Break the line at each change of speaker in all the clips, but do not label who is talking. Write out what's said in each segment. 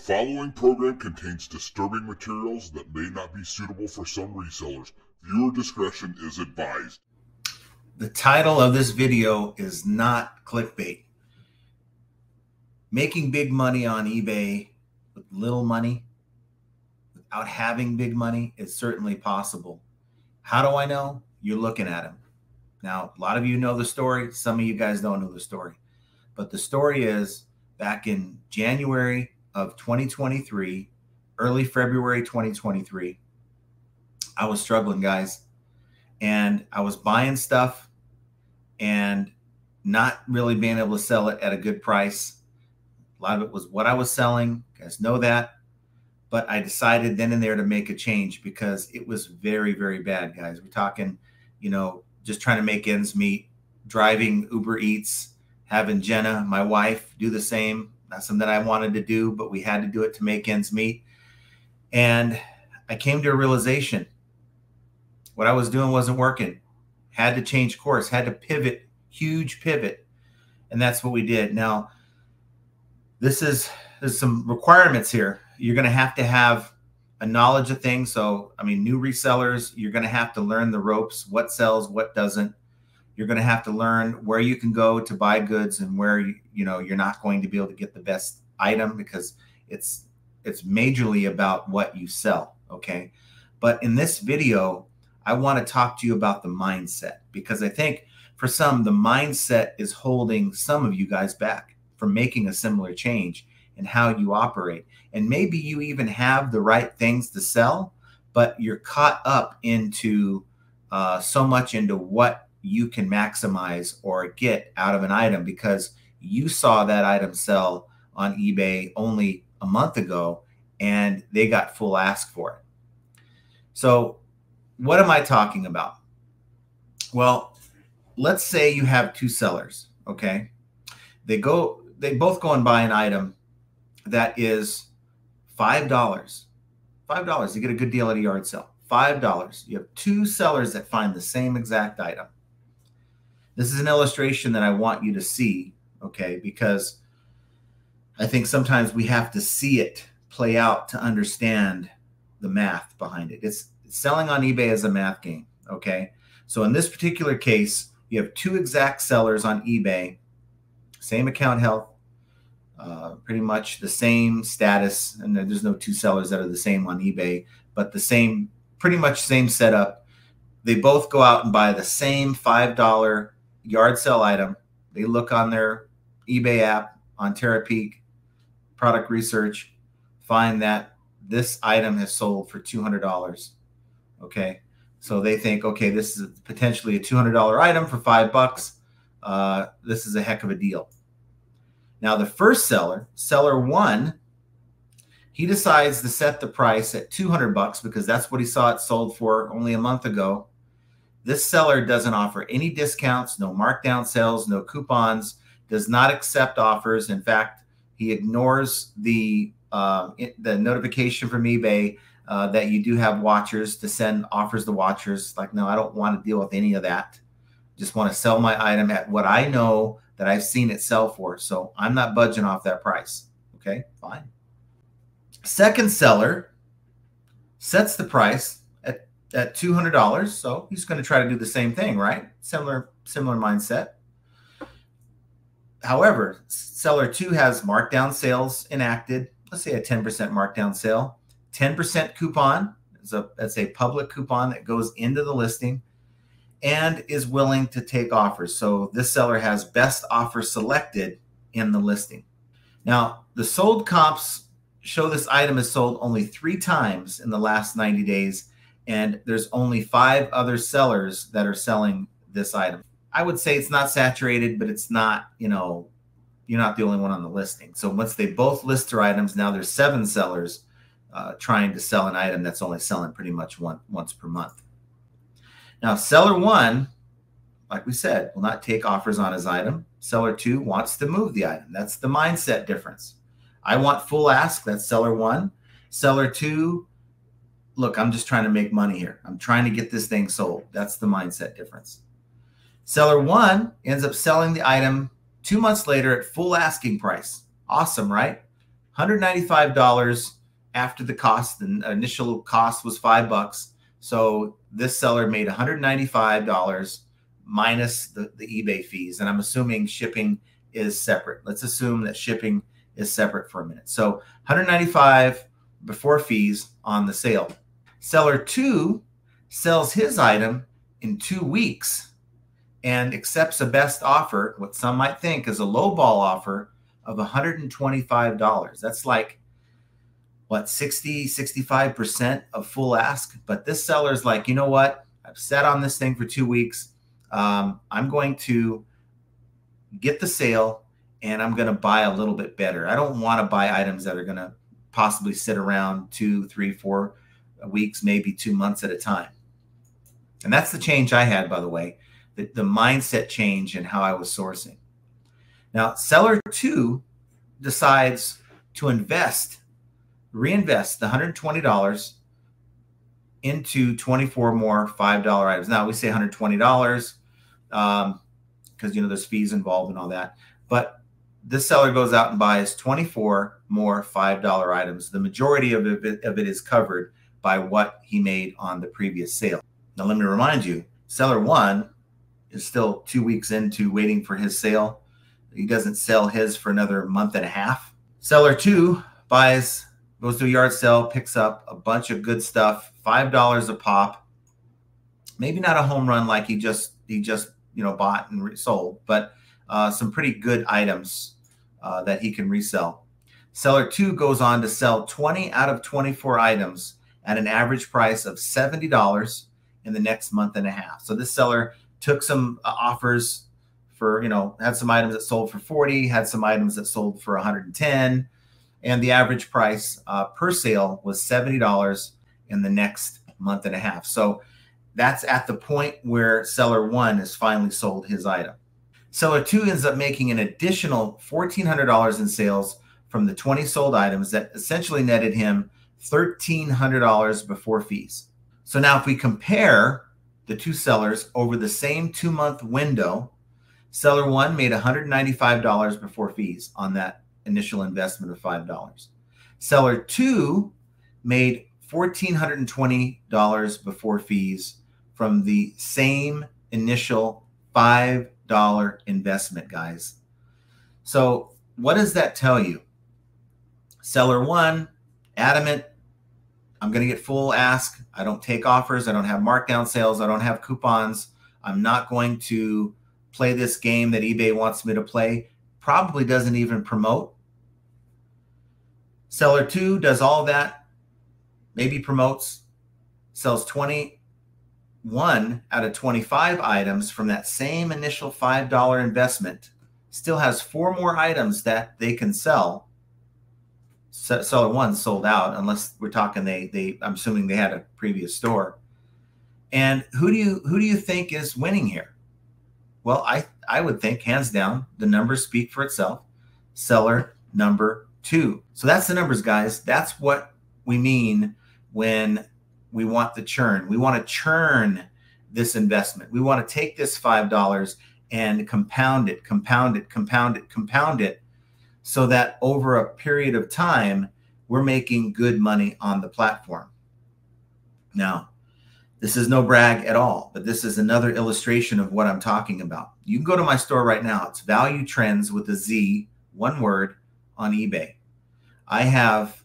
following program contains disturbing materials that may not be suitable for some resellers. Viewer discretion is advised.
The title of this video is not clickbait. Making big money on eBay with little money, without having big money, is certainly possible. How do I know? You're looking at them. Now, a lot of you know the story. Some of you guys don't know the story. But the story is back in January of 2023, early February 2023, I was struggling, guys. And I was buying stuff and not really being able to sell it at a good price. A lot of it was what I was selling. You guys know that. But I decided then and there to make a change because it was very, very bad, guys. We're talking, just trying to make ends meet, driving Uber Eats, having Jenna, my wife, do the same. Not something that I wanted to do, but we had to do it to make ends meet. And I came to a realization. What I was doing wasn't working. Had to change course, had to pivot, huge pivot. And that's what we did. Now, there's some requirements here. You're going to have a knowledge of things. So, new resellers, you're going to have to learn the ropes, what sells, what doesn't. You're going to have to learn where you can go to buy goods and where you're not going to be able to get the best item, because it's majorly about what you sell, okay? But in this video, I want to talk to you about the mindset, because I think for some, the mindset is holding some of you guys back from making a similar change in how you operate. And maybe you even have the right things to sell, but you're caught up into so much into what you can maximize or get out of an item because you saw that item sell on eBay only a month ago and they got full ask for it. So what am I talking about? Well, let's say you have two sellers, okay? They both go and buy an item that is $5. $5. You get a good deal at a yard sale. $5. You have two sellers that find the same exact item. This is an illustration that I want you to see, okay? Because I think sometimes we have to see it play out to understand the math behind it. It's selling on eBay as a math game, okay? So in this particular case, you have two exact sellers on eBay, same account health, pretty much the same status, and there's no two sellers that are the same on eBay, but pretty much same setup. They both go out and buy the same $5 yard sale item. They look on their eBay app, on Terapeak, product research, find that this item has sold for $200. Okay, so they think, okay, this is potentially a $200 item for $5. This is a heck of a deal. Now, the first seller, seller one, he decides to set the price at $200 because that's what he saw it sold for only a month ago. This seller doesn't offer any discounts, no markdown sales, no coupons, does not accept offers. In fact, he ignores the notification from eBay that you do have watchers to send offers to watchers. Like, no, I don't want to deal with any of that. Just want to sell my item at what I know that I've seen it sell for. So I'm not budging off that price. Okay, fine. Second seller sets the price at $200. So he's going to try to do the same thing, right? Similar mindset. However, seller two has markdown sales enacted. Let's say a 10% markdown sale, 10% coupon. That's a public coupon that goes into the listing and is willing to take offers. So this seller has best offer selected in the listing. Now, the sold comps show this item is sold only 3 times in the last 90 days, and there's only 5 other sellers that are selling this item. I would say it's not saturated, but it's not, you're not the only one on the listing. So once they both list their items, now there's 7 sellers trying to sell an item that's only selling pretty much once per month. Now, seller one, like we said, will not take offers on his item. Seller two wants to move the item. That's the mindset difference. I want full ask. That's seller one. Seller two, look, I'm just trying to make money here. I'm trying to get this thing sold. That's the mindset difference. Seller one ends up selling the item 2 months later at full asking price. Awesome, right? $195 after the cost. The initial cost was $5. So this seller made $195 minus the eBay fees. And I'm assuming shipping is separate. Let's assume that shipping is separate for a minute. So $195 before fees on the sale. Seller 2 sells his item in 2 weeks and accepts a best offer, what some might think is a lowball offer of $125. That's like, what, 65% of full ask? But this seller's like, you know what? I've sat on this thing for 2 weeks. I'm going to get the sale and I'm going to buy a little bit better. I don't want to buy items that are going to possibly sit around 2, 3, 4 weeks, maybe 2 months at a time. And that's the change I had, by the way, the mindset change in how I was sourcing. Now, seller 2 decides to reinvest the $120 into 24 more $5 items. Now, we say $120 because, you know, there's fees involved and all that. But this seller goes out and buys 24 more $5 items. The majority of it is covered by what he made on the previous sale. Now, let me remind you, seller 1 is still 2 weeks into waiting for his sale. He doesn't sell his for another month and a half. Seller 2 goes to a yard sale, picks up a bunch of good stuff, $5 a pop. Maybe not a home run like he just bought and sold, but some pretty good items that he can resell. Seller 2 goes on to sell 20 out of 24 items at an average price of $70 in the next month and a half. So this seller took some offers for, had some items that sold for 40, had some items that sold for 110, and the average price per sale was $70 in the next month and a half. So that's at the point where seller 1 has finally sold his item. Seller 2 ends up making an additional $1,400 in sales from the 20 sold items that essentially netted him $1,300 before fees. So now if we compare the two sellers over the same 2-month window, seller 1 made $195 before fees on that initial investment of $5. Seller 2 made $1,420 before fees from the same initial $5 investment, guys. So what does that tell you? Seller 1, adamant, I'm going to get full ask. I don't take offers. I don't have markdown sales. I don't have coupons. I'm not going to play this game that eBay wants me to play. Probably doesn't even promote. Seller 2 does all that, maybe promotes, sells 21 out of 25 items from that same initial $5 investment, still has 4 more items that they can sell. Seller 1 sold out, unless we're talking I'm assuming they had a previous store. And who do you think is winning here? Well, I would think, hands down, the numbers speak for itself. Seller number 2. So that's the numbers, guys. That's what we mean when we want the churn. We want to churn this investment. We want to take this $5 and compound it, so that over a period of time, we're making good money on the platform. Now, this is no brag at all, but this is another illustration of what I'm talking about. You can go to my store right now. It's Value Trends with a Z, one word, on eBay. I have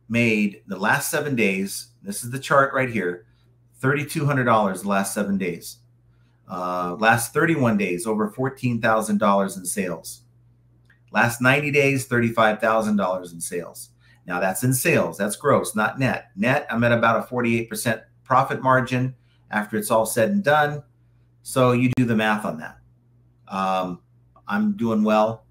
made the last 7 days, this is the chart right here, $3,200 the last 7 days. Last 31 days, over $14,000 in sales. Last 90 days, $35,000 in sales. Now that's in sales. That's gross, not net. Net, I'm at about a 48% profit margin after it's all said and done. So you do the math on that. I'm doing well.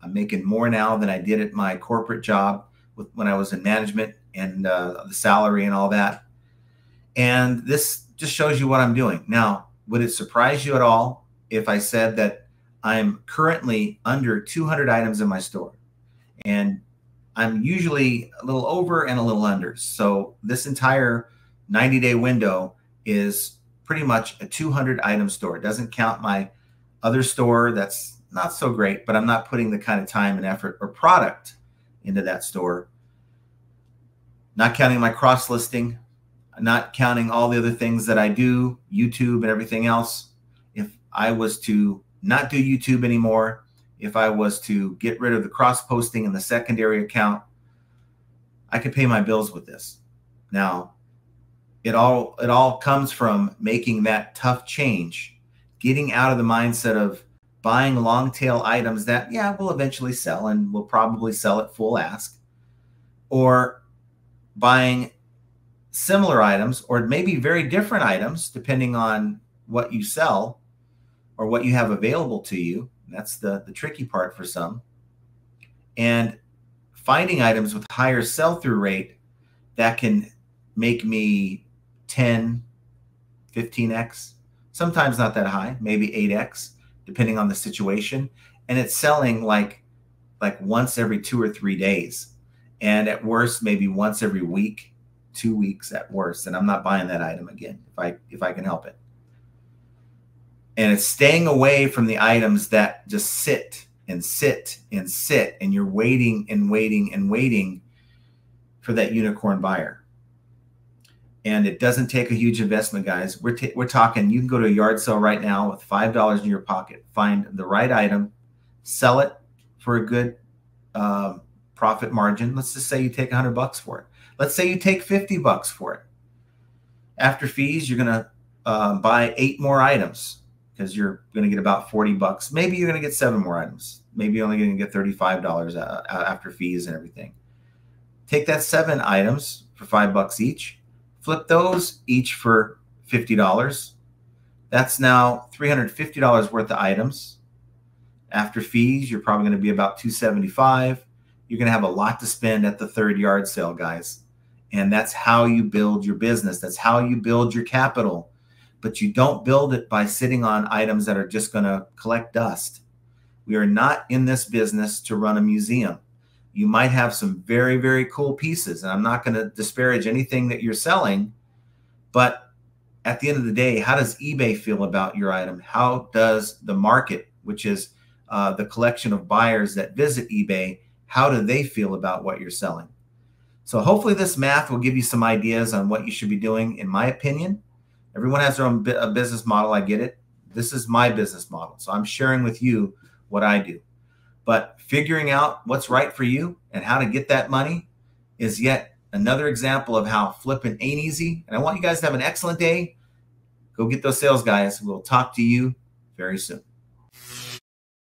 I'm making more now than I did at my corporate job when I was in management and the salary and all that. And this just shows you what I'm doing. Now, would it surprise you at all if I said that I'm currently under 200 items in my store? And I'm usually a little over and a little under. So this entire 90-day window is pretty much a 200 item store. It doesn't count my other store that's not so great, but I'm not putting the kind of time and effort or product into that store. Not counting my cross listing, not counting all the other things that I do, YouTube and everything else. If I was to not do YouTube anymore, if I was to get rid of the cross posting in the secondary account, I could pay my bills with this. Now, it all comes from making that tough change, getting out of the mindset of buying long tail items that, yeah, will eventually sell and will probably sell at full ask, or buying similar items or maybe very different items depending on what you sell or what you have available to you. That's the tricky part for some. And finding items with higher sell-through rate that can make me 10, 15x, sometimes not that high, maybe 8x, depending on the situation. And it's selling like once every 2 or 3 days. And at worst, maybe once every week, 2 weeks at worst. And I'm not buying that item again if I can help it. And it's staying away from the items that just sit and sit and sit, and you're waiting and waiting and waiting for that unicorn buyer. And it doesn't take a huge investment, guys. We're talking, you can go to a yard sale right now with $5 in your pocket, find the right item, sell it for a good profit margin. Let's just say you take $100 for it. Let's say you take $50 for it. After fees, you're going to buy 8 more items because you're going to get about $40. Maybe you're going to get 7 more items. Maybe you're only going to get $35 after fees and everything. Take that 7 items for $5 each. Flip those each for $50. That's now $350 worth of items. After fees, you're probably going to be about $275. You're going to have a lot to spend at the third yard sale, guys. And that's how you build your business. That's how you build your capital. But you don't build it by sitting on items that are just going to collect dust. We are not in this business to run a museum. You might have some very, very cool pieces, and I'm not going to disparage anything that you're selling, but at the end of the day, how does eBay feel about your item? How does the market, which is the collection of buyers that visit eBay, how do they feel about what you're selling? So hopefully this math will give you some ideas on what you should be doing. In my opinion, everyone has their own business model. I get it. This is my business model. So I'm sharing with you what I do. But figuring out what's right for you and how to get that money is yet another example of how flipping ain't easy. And I want you guys to have an excellent day. Go get those sales, guys. We'll talk to you very soon.